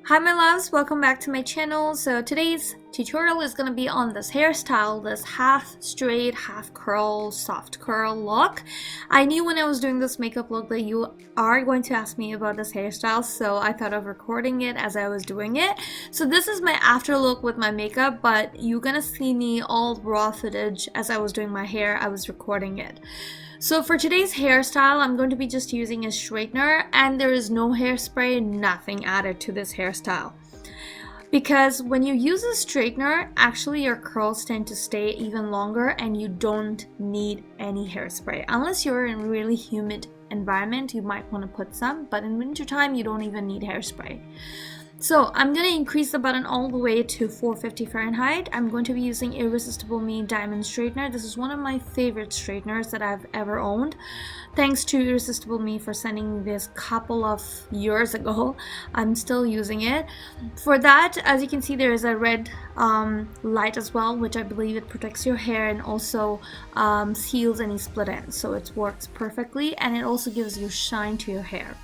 Hi my loves, welcome back to my channel. So today's tutorial is going to be on this hairstyle, this half straight, half curl, soft curl look. I knew when I was doing this makeup look that you are going to ask me about this hairstyle, so I thought of recording it as I was doing it. So this is my after look with my makeup, but you're gonna see me all raw footage as I was doing my hair. I was recording it. So for today's hairstyle, I'm going to be just using a straightener, and there is no hairspray, nothing added to this hairstyle. Because when you use a straightener, actually your curls tend to stay even longer and you don't need any hairspray. Unless you're in a really humid environment, you might want to put some, but in wintertime, you don't even need hairspray. So I'm going to increase the button all the way to 450 Fahrenheit. I'm going to be using IrresistibleMe Diamond Straightener. This is one of my favorite straighteners that I've ever owned. Thanks to IrresistibleMe for sending this couple of years ago. I'm still using it. For that, as you can see, there is a red light as well, which I believe it protects your hair and also seals any split ends. So it works perfectly, and it also gives you shine to your hair.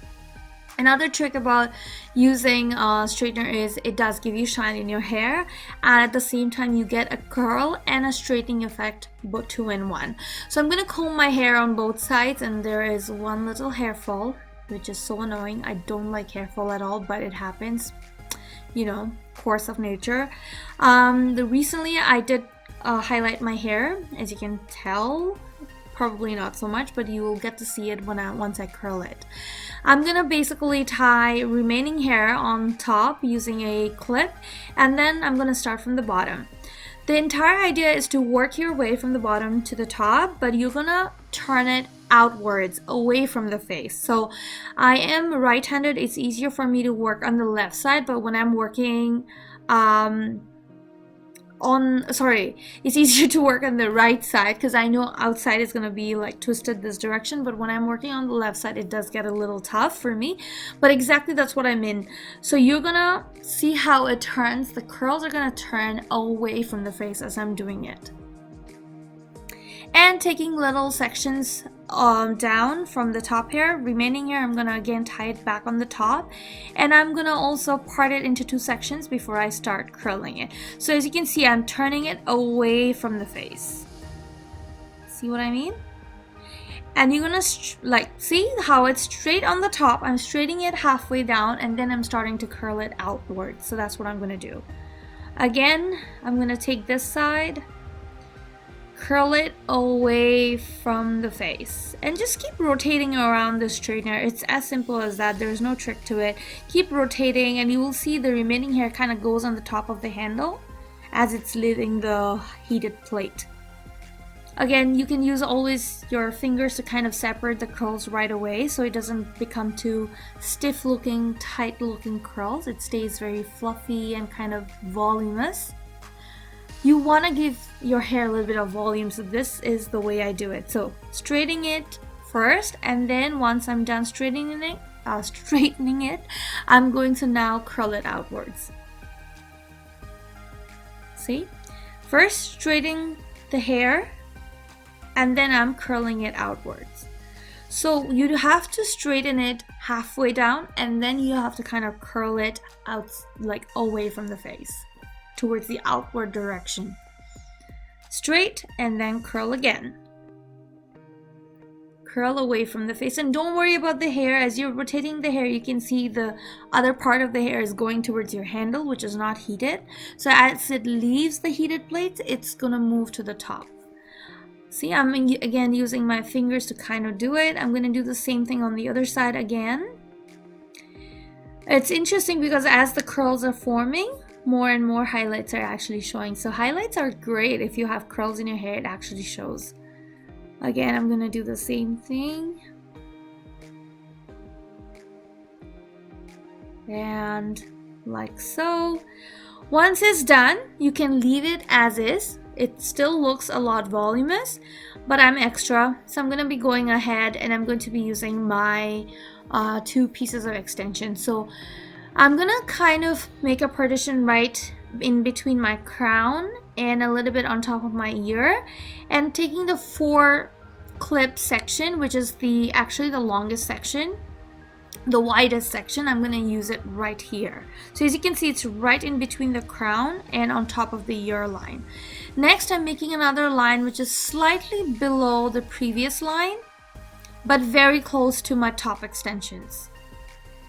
Another trick about using a straightener is it does give you shine in your hair, and at the same time you get a curl and a straightening effect, both 2 in 1. So I'm going to comb my hair on both sides, and there is one little hair fall, which is so annoying. I don't like hair fall at all, but it happens, you know, course of nature. Recently I did highlight my hair, as you can tell. Probably not so much, but you will get to see it once I curl it. I'm gonna basically tie remaining hair on top using a clip, and then I'm gonna start from the bottom. The entire idea is to work your way from the bottom to the top, but you're gonna turn it outwards, away from the face. So I am right-handed. It's easier for me to work on the left side, but when I'm working it's easier to work on the right side because I know outside is going to be like twisted this direction, but when I'm working on the left side it does get a little tough for me, but exactly that's what I'm in. So you're gonna see how it turns. The curls are gonna turn away from the face as I'm doing it, and taking little sections down from the top hair. Remaining hair, I'm gonna again tie it back on the top, and I'm gonna also part it into 2 sections before I start curling it. So as you can see, I'm turning it away from the face. See what I mean? And you're gonna see how it's straight on the top. I'm straightening it halfway down, and then I'm starting to curl it outward. So that's what I'm gonna do. Again, I'm gonna take this side, curl it away from the face, and just keep rotating around the straightener. It's as simple as that. There's no trick to it. Keep rotating, and you will see the remaining hair kind of goes on the top of the handle as it's leaving the heated plate. Again, you can use always your fingers to kind of separate the curls right away so it doesn't become too stiff looking, tight looking curls. It stays very fluffy and kind of voluminous. You want to give your hair a little bit of volume, so this is the way I do it. So straightening it first, and then once I'm done straightening it, I'm going to now curl it outwards. See? First straightening the hair, and then I'm curling it outwards. So you have to straighten it halfway down, and then you have to kind of curl it out, like away from the face, towards the outward direction. Straight, and then curl again. Curl away from the face, and don't worry about the hair. As you're rotating the hair, you can see the other part of the hair is going towards your handle, which is not heated. So as it leaves the heated plate, it's gonna move to the top. See, I'm again using my fingers to kind of do it. I'm gonna do the same thing on the other side again. It's interesting because as the curls are forming, more and more highlights are actually showing. So highlights are great. If you have curls in your hair, it actually shows. Again, I'm gonna do the same thing, and like so. Once it's done, you can leave it as is. It still looks a lot voluminous, but I'm extra, so I'm gonna be going ahead and I'm going to be using my 2 pieces of extension. So I'm gonna kind of make a partition right in between my crown and a little bit on top of my ear, and taking the 4 clip section, which is actually the longest section, the widest section, I'm going to use it right here. So as you can see, it's right in between the crown and on top of the ear line. Next, I'm making another line which is slightly below the previous line, but very close to my top extensions.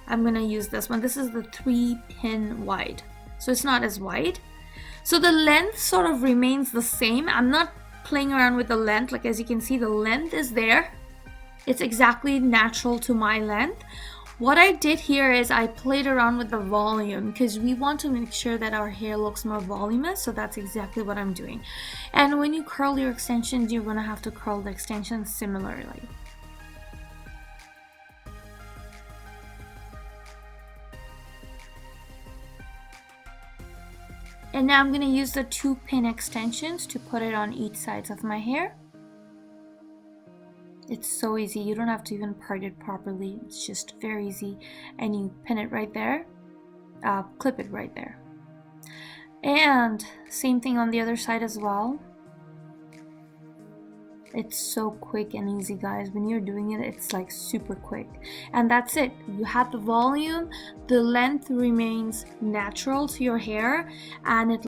I'm going to use this one. This is the 3-pin wide, so it's not as wide. So the length sort of remains the same. I'm not playing around with the length. Like as you can see, the length is there. It's exactly natural to my length. What I did here is I played around with the volume because we want to make sure that our hair looks more voluminous, so that's exactly what I'm doing. And when you curl your extensions, you're going to have to curl the extensions similarly. And now I'm going to use the 2-pin extensions to put it on each sides of my hair. It's so easy, you don't have to even part it properly, it's just very easy. And you pin it right there, clip it right there. And same thing on the other side as well. It's so quick and easy, guys. When you're doing it, it's like super quick. And that's it. You have the volume, the length remains natural to your hair, and it